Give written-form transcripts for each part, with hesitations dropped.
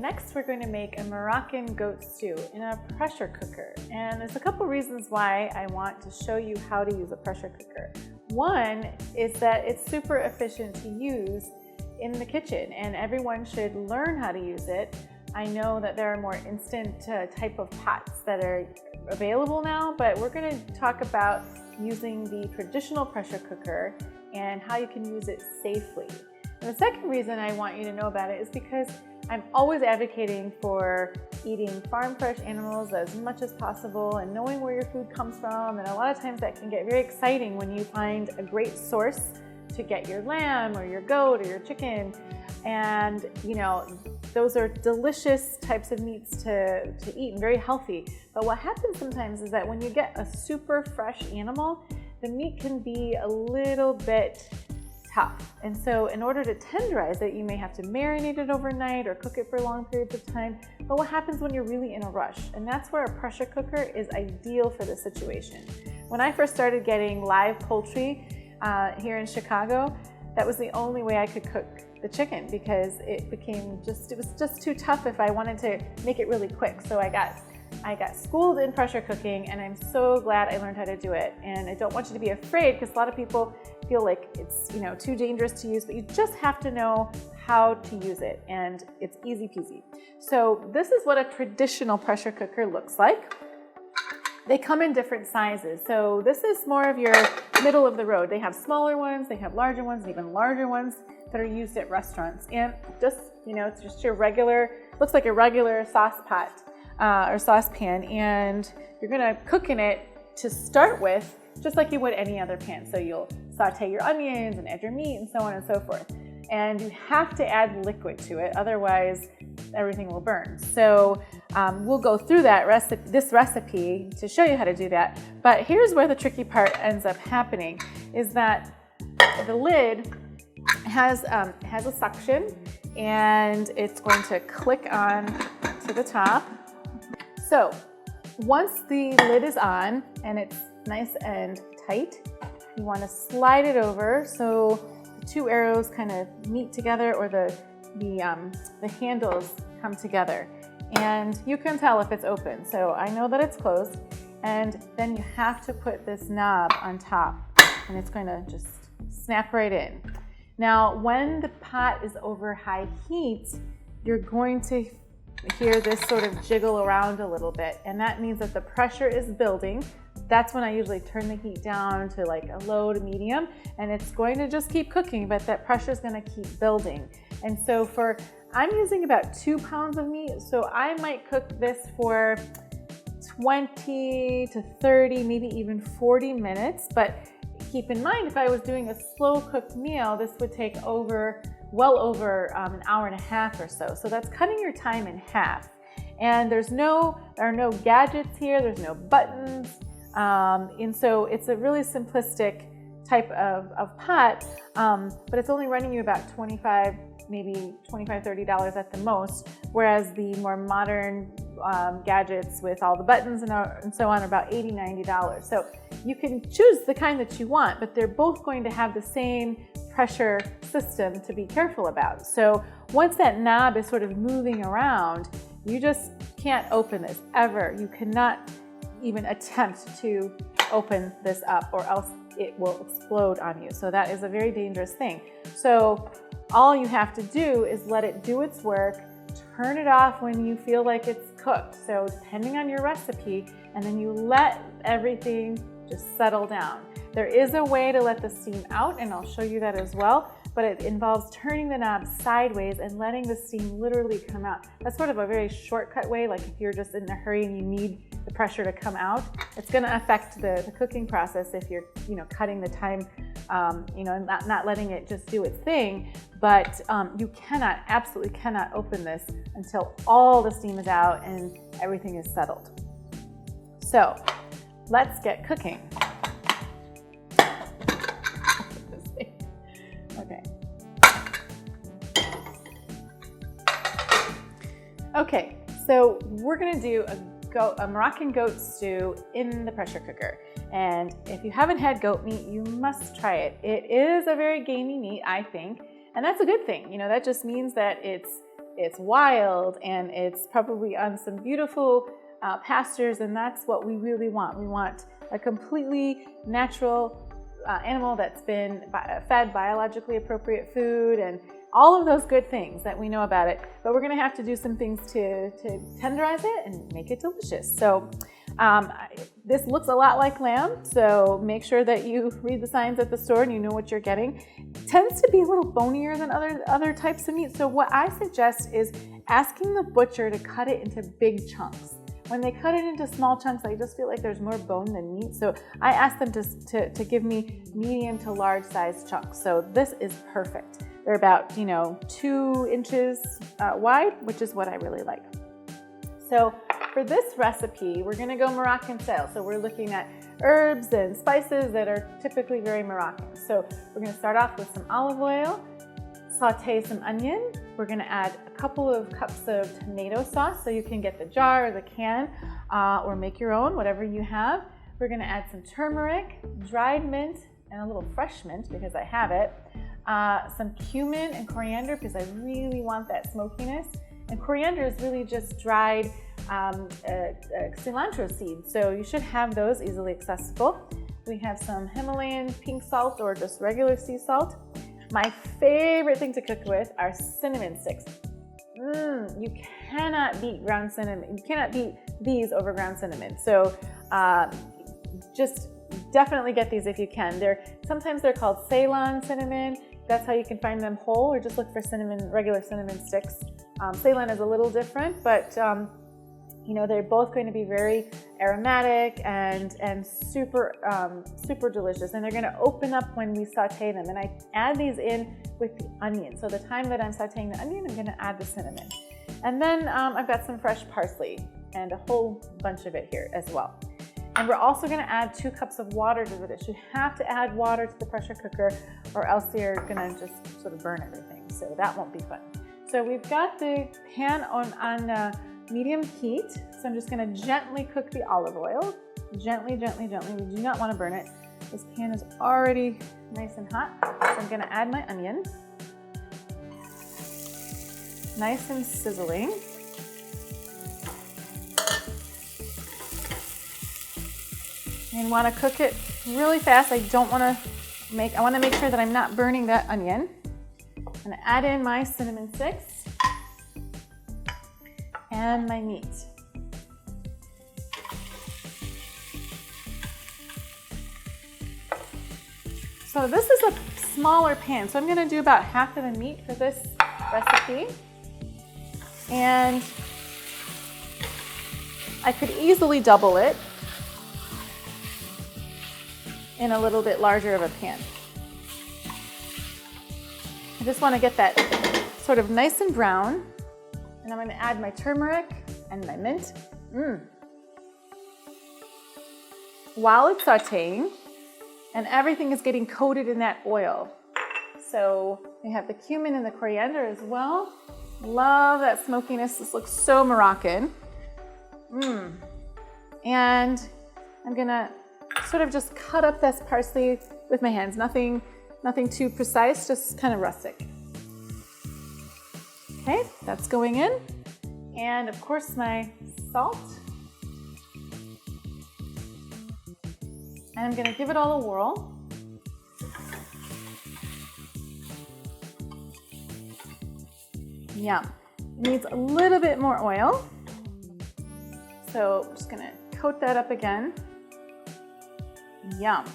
next we're going to make a Moroccan goat stew in a pressure cooker. And there's a couple reasons why I want to show you how to use a pressure cooker. One is that it's super efficient to use in the kitchen and everyone should learn how to use it. I know that there are more instant type of pots that are available now, but we're going to talk about using the traditional pressure cooker and how you can use it safely. And the second reason I want you to know about it is because I'm always advocating for eating farm fresh animals as much as possible and knowing where your food comes from. And a lot of times that can get very exciting when you find a great source to get your lamb or your goat or your chicken. And you know, those are delicious types of meats to eat and very healthy. But what happens sometimes is that when you get a super fresh animal, the meat can be a little bit tough. And so in order to tenderize it, you may have to marinate it overnight or cook it for long periods of time. But what happens when you're really in a rush? And that's where a pressure cooker is ideal for this situation. When I first started getting live poultry here in Chicago, that was the only way I could cook the chicken because it was just too tough if I wanted to make it really quick. So I got schooled in pressure cooking, and I'm so glad I learned how to do it. And I don't want you to be afraid because a lot of people feel like it's too dangerous to use, but you just have to know how to use it, and it's easy peasy. So this is what a traditional pressure cooker looks like. They come in different sizes. So this is more of your middle of the road. They have smaller ones, they have larger ones, and even larger ones that are used at restaurants. And just, it's just your regular, looks like a regular sauce pot or saucepan, and you're gonna cook in it to start with, just like you would any other pan. So you'll saute your onions and add your meat and so on and so forth. And you have to add liquid to it, otherwise everything will burn. So we'll go through this recipe to show you how to do that. But here's where the tricky part ends up happening, is that the lid has a suction, and it's going to click on to the top. So once the lid is on and it's nice and tight, you want to slide it over so the two arrows kind of meet together, or the handles come together. And you can tell if it's open. So I know that it's closed. And then you have to put this knob on top, and it's going to just snap right in. Now, when the pot is over high heat, you're going to hear this sort of jiggle around a little bit, and that means that the pressure is building. That's when I usually turn the heat down to like a low to medium, and it's going to just keep cooking, but that pressure is going to keep building. And so I'm using about 2 pounds of meat, so I might cook this for 20 to 30, maybe even 40 minutes. But keep in mind, if I was doing a slow cooked meal, this would take well over an hour and a half or so. So that's cutting your time in half. And there are no gadgets here, there's no buttons. And so it's a really simplistic type of pot, but it's only running you about maybe $25, $30 at the most, whereas the more modern gadgets with all the buttons and so on are about $80, $90. So you can choose the kind that you want, but they're both going to have the same pressure system to be careful about. So once that knob is sort of moving around, you just can't open this ever. You cannot even attempt to open this up, or else it will explode on you. So that is a very dangerous thing. So all you have to do is let it do its work, turn it off when you feel like it's cooked. So depending on your recipe, and then you let everything just settle down. There is a way to let the steam out, and I'll show you that as well, but it involves turning the knob sideways and letting the steam literally come out. That's sort of a very shortcut way, like if you're just in a hurry and you need the pressure to come out. It's gonna affect the cooking process if you're cutting the time, and not letting it just do its thing. But you absolutely cannot open this until all the steam is out and everything is settled. So let's get cooking. Okay, so we're gonna do a Moroccan goat stew in the pressure cooker. And if you haven't had goat meat, you must try it. It is a very gamey meat, I think, and that's a good thing. That just means that it's it's wild, and it's probably on some beautiful pastures, and that's what we really want. We want a completely natural animal that's been fed biologically appropriate food and all of those good things that we know about it. But we're going to have to do some things to tenderize it and make it delicious. So this looks a lot like lamb, so make sure that you read the signs at the store and you know what you're getting. It tends to be a little bonier than other types of meat, so what I suggest is asking the butcher to cut it into big chunks. When they cut it into small chunks, I just feel like there's more bone than meat, so I ask them to give me medium to large size chunks. So this is perfect. They're about 2 inches wide, which is what I really like. So for this recipe, we're going to go Moroccan style. So we're looking at herbs and spices that are typically very Moroccan. So we're going to start off with some olive oil, saute some onion. We're going to add a couple of cups of tomato sauce. So you can get the jar or the can or make your own, whatever you have. We're going to add some turmeric, dried mint, and a little fresh mint because I have it. Some cumin and coriander because I really want that smokiness. And coriander is really just dried cilantro seeds, so you should have those easily accessible. We have some Himalayan pink salt or just regular sea salt. My favorite thing to cook with are cinnamon sticks. You cannot beat ground cinnamon. You cannot beat these over ground cinnamon. So just definitely get these if you can. Sometimes they're called Ceylon cinnamon. That's how you can find them whole, or just look for regular cinnamon sticks. Ceylon is a little different, but they're both going to be very aromatic and super delicious. And they're going to open up when we saute them. And I add these in with the onion. So the time that I'm sauteing the onion, I'm going to add the cinnamon. And then I've got some fresh parsley and a whole bunch of it here as well. And we're also going to add 2 cups of water to the dish. You have to add water to the pressure cooker or else you're going to just sort of burn everything. So that won't be fun. So we've got the pan on medium heat. So I'm just going to gently cook the olive oil. Gently, gently, gently. We do not want to burn it. This pan is already nice and hot. So I'm going to add my onion. Nice and sizzling. And want to cook it really fast. I want to make sure that I'm not burning that onion. I'm going to add in my cinnamon sticks and my meat. So this is a smaller pan, so I'm going to do about half of the meat for this recipe. And I could easily double it in a little bit larger of a pan. I just want to get that sort of nice and brown. And I'm going to add my turmeric and my mint. While it's sauteing, and everything is getting coated in that oil. So we have the cumin and the coriander as well. Love that smokiness. This looks so Moroccan. And I'm going to sort of just cut up this parsley with my hands. Nothing too precise, just kind of rustic. Okay, that's going in. And of course my salt. And I'm gonna give it all a whirl. Yum. It needs a little bit more oil. So I'm just gonna coat that up again. Yum.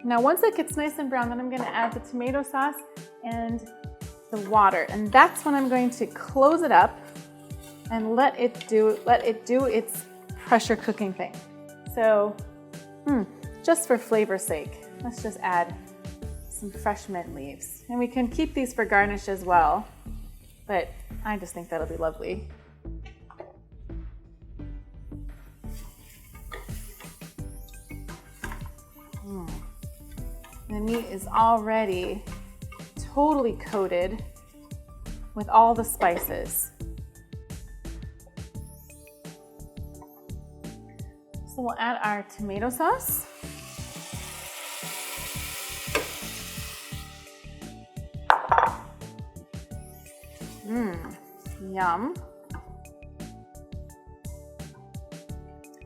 Now once it gets nice and brown, then I'm going to add the tomato sauce and the water. And that's when I'm going to close it up and let it do its pressure cooking thing. So just for flavor's sake, let's just add some fresh mint leaves. And we can keep these for garnish as well, but I just think that'll be lovely. The meat is already totally coated with all the spices. So we'll add our tomato sauce. Yum.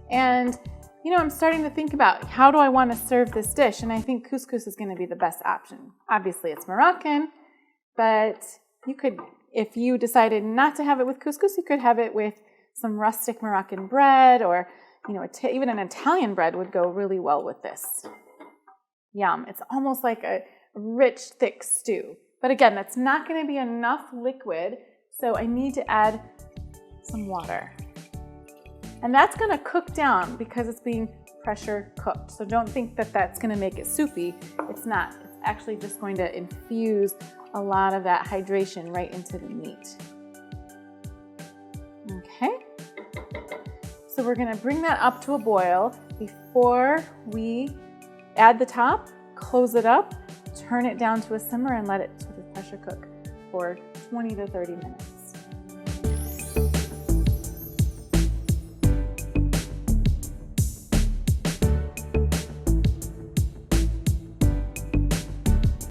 And you know, I'm starting to think about how do I want to serve this dish, and I think couscous is going to be the best option. Obviously, it's Moroccan, but you could, if you decided not to have it with couscous, you could have it with some rustic Moroccan bread, or you know, even an Italian bread would go really well with this. Yum. It's almost like a rich, thick stew. But again, that's not going to be enough liquid, so I need to add some water. And that's going to cook down because it's being pressure cooked. So don't think that that's going to make it soupy. It's not. It's actually just going to infuse a lot of that hydration right into the meat. Okay. So we're going to bring that up to a boil before we add the top, close it up, turn it down to a simmer, and let it sort of pressure cook for 20 to 30 minutes.